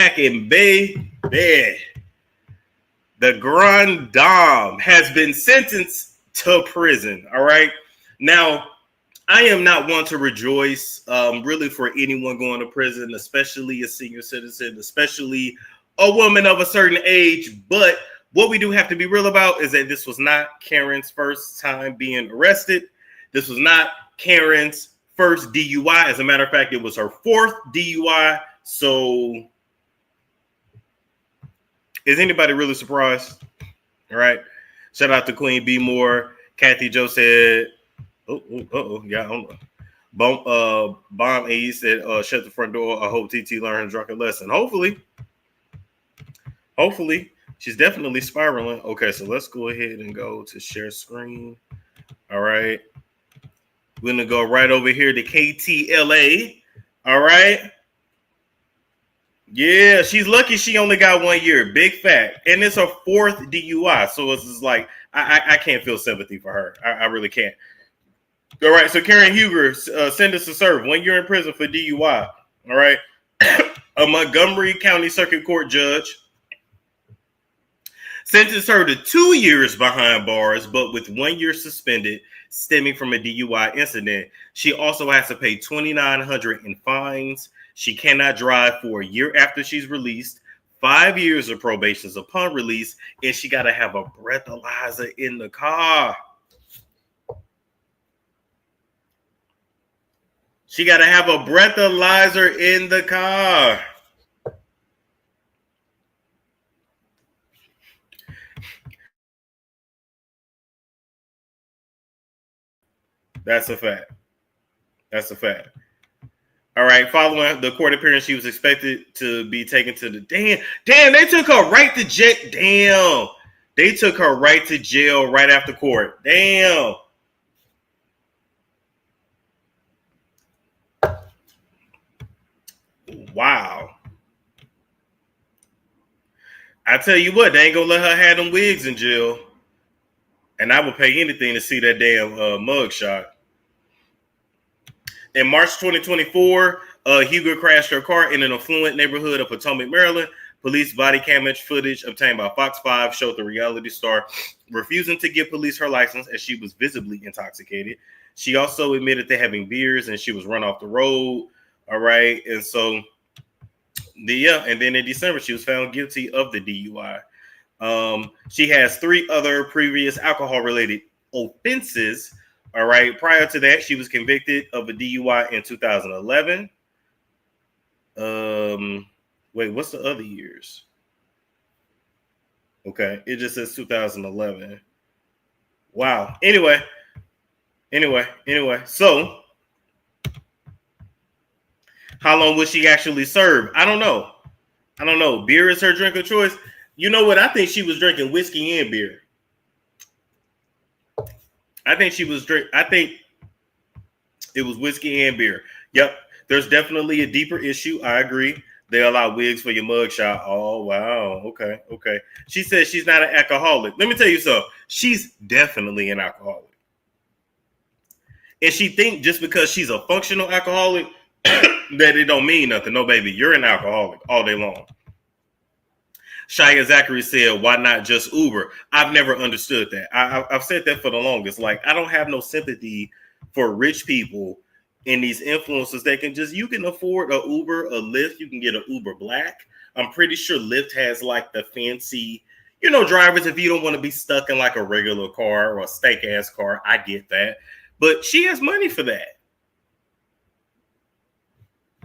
back in baby. The Grand Dame has been sentenced to prison. All right. Now, I am not one to rejoice really for anyone going to prison, especially a senior citizen, especially a woman of a certain age. But what we do have to be real about is that this was not Karen's first time being arrested. This was not Karen's first DUI. As a matter of fact, it was her fourth DUI. So is anybody really surprised? All right. Shout out to Queen B Moore. Kathy Joe said, yeah, I don't know. Bomb A said, shut the front door. I hope TT learned a drunken lesson. Hopefully. She's definitely spiraling. Okay, so let's go ahead and go to share screen. All right. We're going to go right over here to KTLA. All right. Yeah, she's lucky she only got 1 year. Big fact. And it's her fourth DUI. So it's just like, I can't feel sympathy for her. I really can't. All right, so Karen Huger, sentenced to serve 1 year in prison for DUI. All right. A Montgomery County Circuit Court judge sentenced her to 2 years behind bars, but with 1 year suspended stemming from a DUI incident. She also has to pay $2,900 in fines. She cannot drive for a year after she's released, 5 years of probation upon release, and she got to have a breathalyzer in the car. She got to have a breathalyzer in the car. That's a fact. All right, following the court appearance, she was expected to be taken to the damn. They took her right to jail. Damn, they took her right to jail right after court. Damn. Wow. I tell you what, they ain't gonna let her have them wigs in jail, and I would pay anything to see that damn mugshot. In March 2024, Hugo crashed her car in an affluent neighborhood of Potomac, Maryland. Police body camera footage obtained by Fox 5 showed the reality star refusing to give police her license as she was visibly intoxicated. She also admitted to having beers and she was run off the road. All right. And so, and then in December, she was found guilty of the DUI. She has 3 other previous alcohol-related offenses. All right. Prior to that, she was convicted of a DUI in 2011. Wait, what's the other years? Okay, it just says 2011. Wow. Anyway. So, how long would she actually serve? I don't know. Beer is her drink of choice. You know what? I think she was drinking whiskey and beer. I think it was whiskey and beer. Yep. There's definitely a deeper issue. I agree. They allow wigs for your mugshot. Oh, wow. Okay. She says she's not an alcoholic. Let me tell you something. She's definitely an alcoholic. And she think just because she's a functional alcoholic that it don't mean nothing. No, baby, you're an alcoholic all day long. Shia Zachary said, why not just Uber? I've never understood that. I've said that for the longest. Like, I don't have no sympathy for rich people and these influencers that you can afford a Uber, a Lyft. You can get an Uber Black. I'm pretty sure Lyft has like the fancy, drivers if you don't want to be stuck in like a regular car or a stank ass car. I get that. But she has money for that.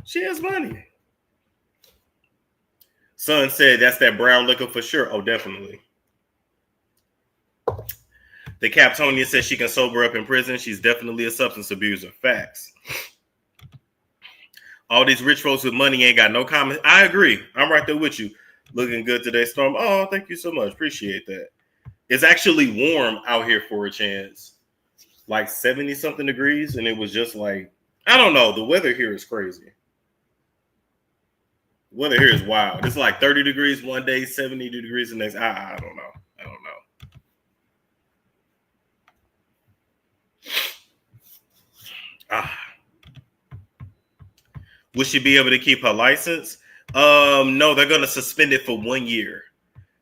She has money. Son said that's that brown liquor for sure. Oh, definitely. The Captonian says she can sober up in prison. She's definitely a substance abuser. Facts. All these rich folks with money ain't got no comment. I agree. I'm right there with you. Looking good today, Storm. Oh, thank you so much. Appreciate that. It's actually warm out here for a chance. Like 70-something degrees. And it was just like, I don't know. The weather here is crazy. Weather here is wild. It's like 30 degrees one day, 70 degrees the next. I don't know. Will she be able to keep her license? No, they're gonna suspend it for 1 year.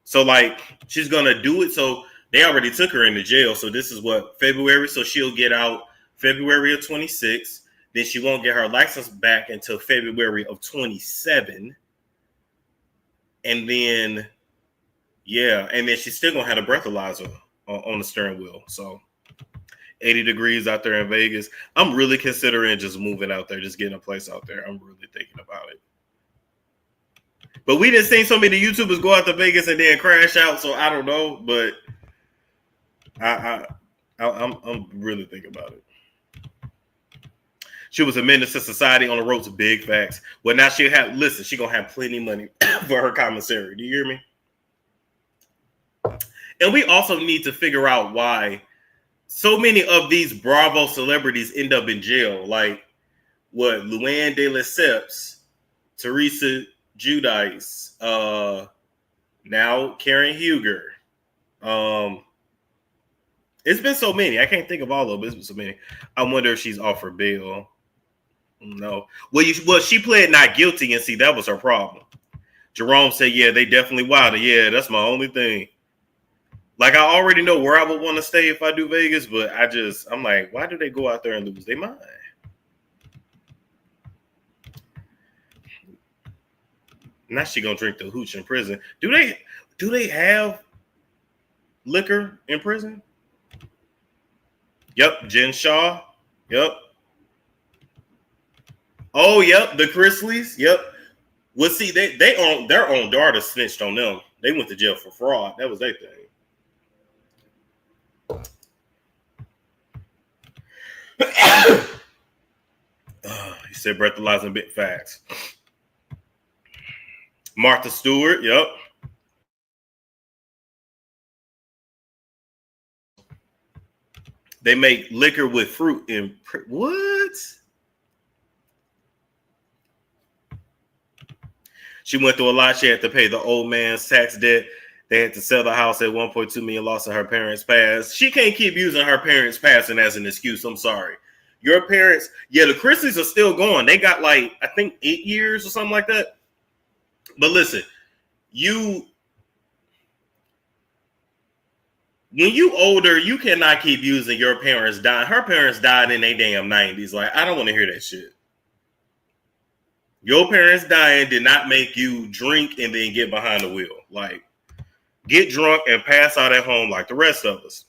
So like she's gonna do it. So they already took her into jail. So this is what, February. So she'll get out February of 26. Then she won't get her license back until February of 27. And then, yeah, and then she's still gonna have a breathalyzer on the steering wheel. So 80 degrees out there in Vegas. I'm really considering just moving out there, just getting a place out there. I'm really thinking about it. But we didn't see so many YouTubers go out to Vegas and then crash out, so I don't know. But I'm really thinking about it. She was a menace to society on the road to big facts. Well, now she'll have, listen, she's gonna have plenty of money for her commissary. Do you hear me? And we also need to figure out why so many of these Bravo celebrities end up in jail. Like what, Luann de Lesseps, Teresa Giudice, now Karen Huger. It's been so many. I can't think of all of them. It's been so many. I wonder if she's offered bail. No. Well, she pled not guilty, and see, that was her problem. Jerome said, yeah, they definitely wilded. Yeah, that's my only thing. Like, I already know where I would want to stay if I do Vegas, but I'm like, why do they go out there and lose their mind? Now she gonna drink the hooch in prison. Do they have liquor in prison? Yep, Jen Shaw. Yep. Oh, yep, the Chrisleys. Yep. Well, see, their own daughter snitched on them. They went to jail for fraud. That was their thing. He said breathalyzing big facts. Martha Stewart, yep. They make liquor with fruit in what? She went through a lot. She had to pay the old man's tax debt. They had to sell the house at 1.2 million, loss of her parents' past. She can't keep using her parents' passing as an excuse. I'm sorry. Your parents, yeah, the Chrisleys are still going. They got like, I think 8 years or something like that. But listen, when you older, you cannot keep using your parents dying. Her parents died in their damn 90s. Like, I don't want to hear that shit. Your parents dying did not make you drink and then get behind the wheel. Like, get drunk and pass out at home like the rest of us.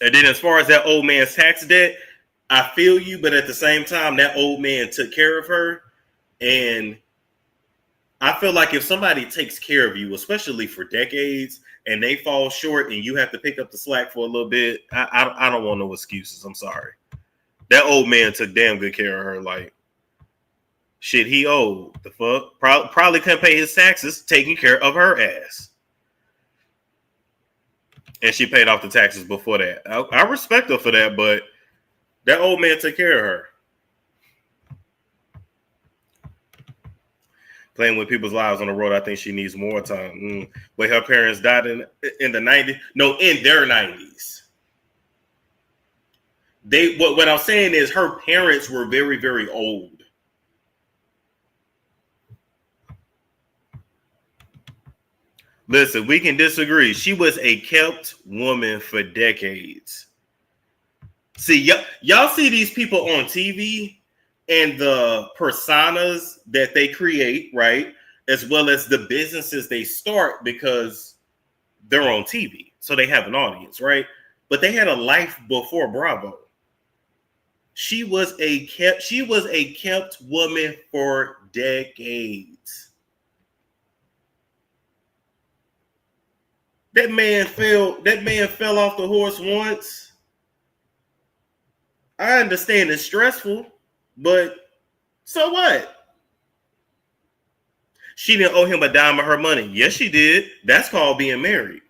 And then as far as that old man's tax debt, I feel you, but at the same time, that old man took care of her. And I feel like if somebody takes care of you, especially for decades, and they fall short and you have to pick up the slack for a little bit, I don't want no excuses. I'm sorry. That old man took damn good care of her. Like, shit, he owed. The fuck? Probably couldn't pay his taxes, taking care of her ass. And she paid off the taxes before that. I respect her for that, but that old man took care of her. Playing with people's lives on the road, I think she needs more time. But her parents died in the 90s. No, in their 90s. What I'm saying is her parents were very, very old. Listen, we can disagree. She was a kept woman for decades. See, y'all see these people on TV and the personas that they create, right? As well as the businesses they start because they're on TV. So they have an audience, right? But they had a life before Bravo. She was a kept woman for decades. That man fell off the horse once. I understand it's stressful, but so what? She didn't owe him a dime of her money. Yes, she did. That's called being married.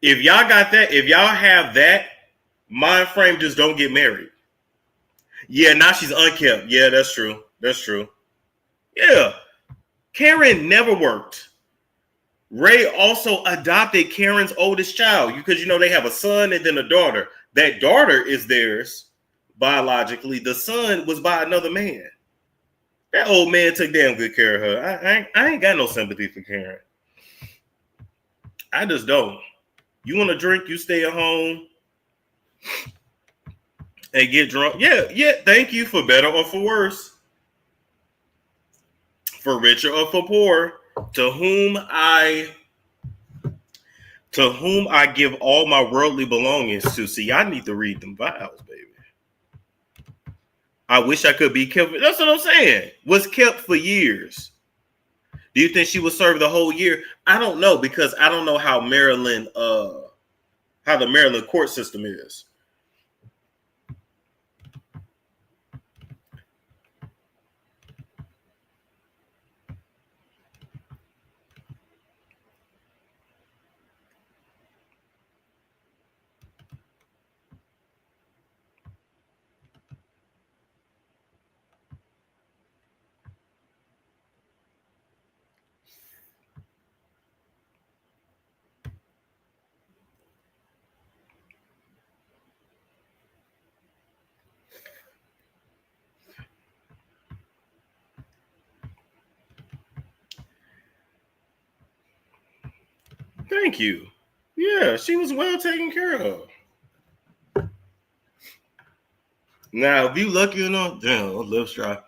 If y'all got that, if y'all have that mind frame, just don't get married. Yeah, now she's unkept. Yeah, that's true. That's true. Yeah. Karen never worked. Ray also adopted Karen's oldest child because, you know, they have a son and then a daughter. That daughter is theirs biologically. The son was by another man. That old man took damn good care of her. I ain't got no sympathy for Karen. I just don't. You want to drink, you stay at home and get drunk. Yeah. Thank you, for better or for worse, for richer or for poor, to whom I give all my worldly belongings to. See, I need to read them vows, baby. I wish I could be kept. That's what I'm saying. Was kept for years. Do you think she was served the whole year? I don't know, because I don't know how the Maryland court system is. Thank you. Yeah, she was well taken care of. Now, if you lucky enough, damn, lips dry.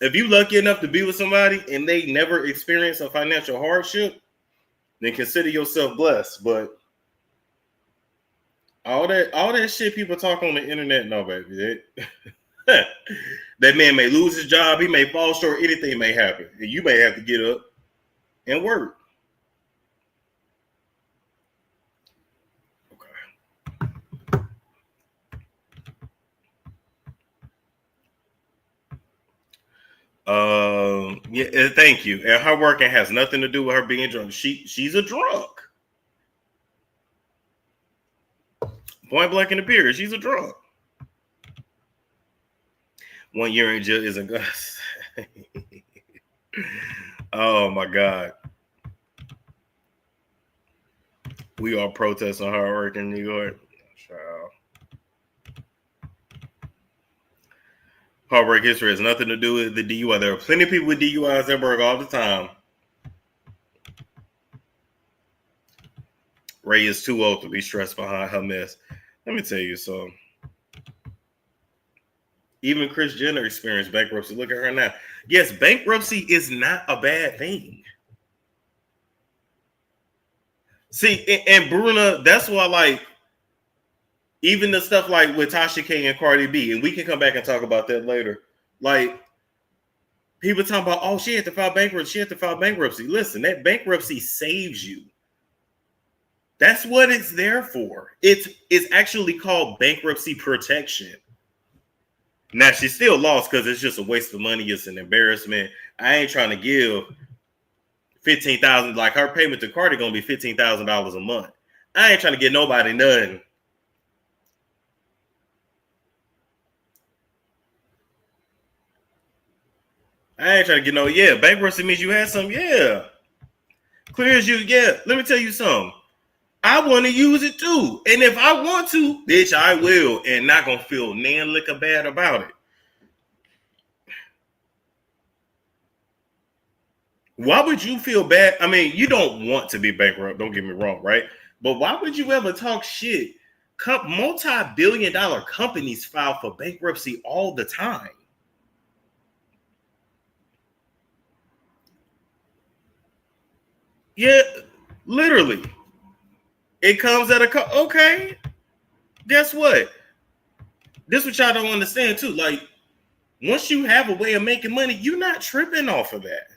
If you lucky enough to be with somebody and they never experience a financial hardship, then consider yourself blessed. But all that shit people talk on the internet, no, baby. That man may lose his job, he may fall short, anything may happen, and you may have to get up and work. Yeah, thank you. And her working has nothing to do with her being drunk. She's a drunk. Point blank in the period, she's a drunk. 1 year in jail isn't good. Oh my God. We are protesting hard work in New York. Child. Hard work history has nothing to do with the DUI. There are plenty of people with DUIs at work all the time. Ray is too old to be stressed behind her mess. Let me tell you something. Even Kris Jenner experienced bankruptcy. Look at her now. Yes, bankruptcy is not a bad thing. See, and Bruna, that's why, like, even the stuff like with Tasha K and Cardi B, and we can come back and talk about that later. Like, people talking about, oh, she had to file bankruptcy. She had to file bankruptcy. Listen, that bankruptcy saves you. That's what it's there for. It's actually called bankruptcy protection. Now, she still lost because it's just a waste of money. It's an embarrassment. I ain't trying to give $15,000. Like, her payment to Cardi gonna be $15,000 a month. I ain't trying to get nobody nothing. I ain't trying to get no. Yeah, bankruptcy means you had some. Yeah, clear as you. Yeah, let me tell you something. I want to use it too, and if I want to, bitch, I will, and not gonna feel nan lick bad about it. Why would you feel bad? I mean, you don't want to be bankrupt. Don't get me wrong, right? But why would you ever talk shit? Multi-billion-dollar companies file for bankruptcy all the time. Yeah, literally. It comes at a okay. Guess what? This is what y'all don't understand too. Like, once you have a way of making money, you're not tripping off of that.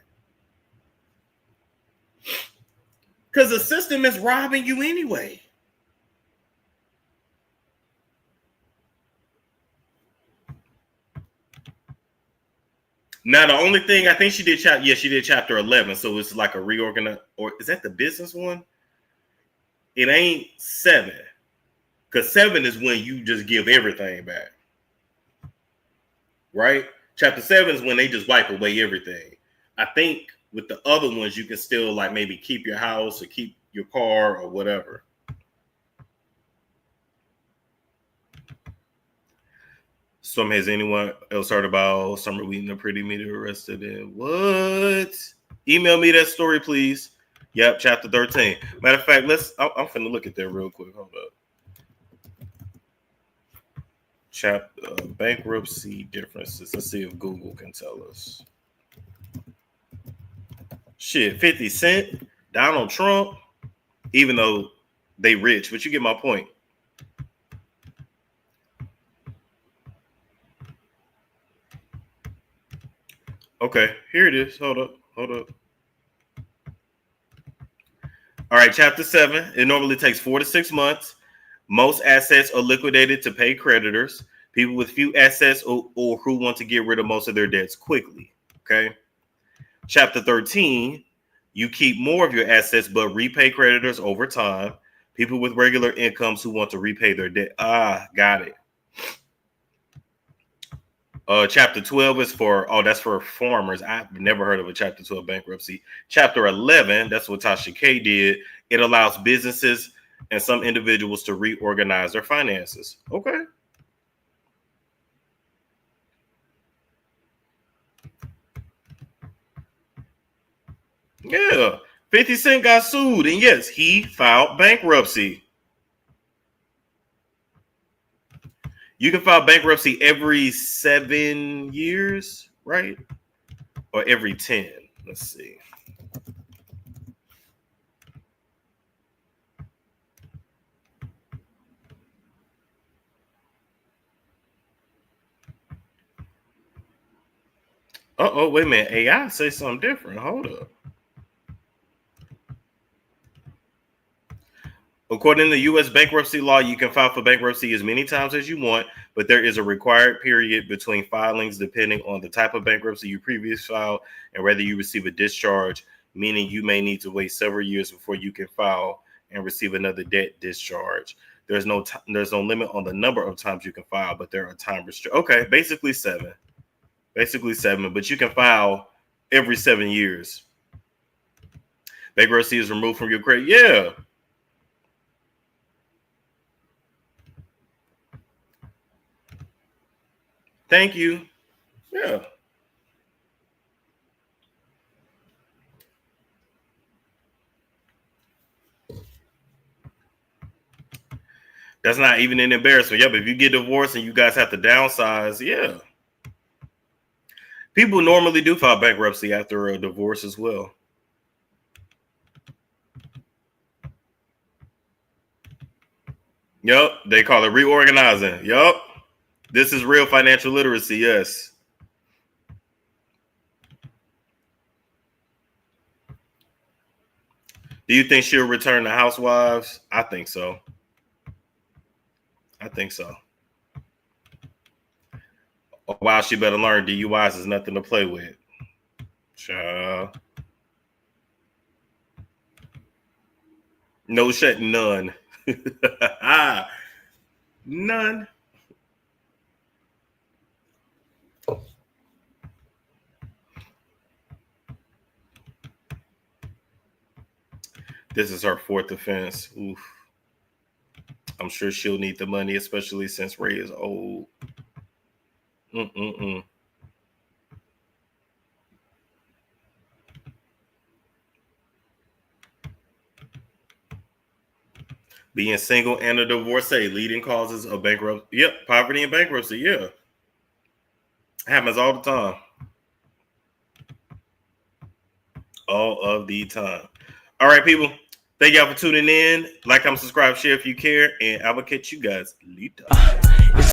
Because the system is robbing you anyway. Now, the only thing I think she did she did chapter 11. So it's like a reorganize, or is that the business one? It ain't 7. Because 7 is when you just give everything back. Right? Chapter 7 is when they just wipe away everything. I think with the other ones, you can still like maybe keep your house or keep your car or whatever. Storm, has anyone else heard about Summer Wheaton, a pretty meter arrested in what? Email me that story, please. Yep, chapter 13. Matter of fact, I'm finna look at that real quick. Hold up. Chapter bankruptcy differences. Let's see if Google can tell us. Shit, 50 Cent, Donald Trump, even though they rich, but you get my point. Okay, here it is. Hold up. All right, chapter 7. It normally takes 4 to 6 months. Most assets are liquidated to pay creditors, people with few assets or who want to get rid of most of their debts quickly. Okay. Chapter 13. You keep more of your assets, but repay creditors over time. People with regular incomes who want to repay their debt. Got it. Chapter 12 is that's for farmers. I've never heard of a chapter 12 bankruptcy. Chapter 11, that's what Tasha K did. It allows businesses and some individuals to reorganize their finances. Okay. Yeah. 50 Cent got sued, and yes, he filed bankruptcy. You can file bankruptcy every 7 years, right? Or every 10. Let's see. Wait a minute. AI say something different. Hold up. According to U.S. bankruptcy law, you can file for bankruptcy as many times as you want, but there is a required period between filings depending on the type of bankruptcy you previously filed and whether you receive a discharge, meaning you may need to wait several years before you can file and receive another debt discharge. There's no limit on the number of times you can file, but there are time restrictions. Okay, basically seven, but you can file every 7 years. Bankruptcy is removed from your credit. Yeah. Thank you. Yeah. That's not even an embarrassment. Yeah, but if you get divorced and you guys have to downsize, yeah. People normally do file bankruptcy after a divorce as well. Yep, they call it reorganizing. Yep. This is real financial literacy, yes. Do you think she'll return to Housewives? I think so. Wow, she better learn DUIs is nothing to play with. Child. No shit, none. None. This is her 4th offense. Oof. I'm sure she'll need the money, especially since Ray is old. Being single and a divorcee, leading causes of bankruptcy. Yep, poverty and bankruptcy. Yeah, happens all the time. All of the time. All right, people. Thank y'all for tuning in. Like, comment, subscribe, share if you care, and I will catch you guys later.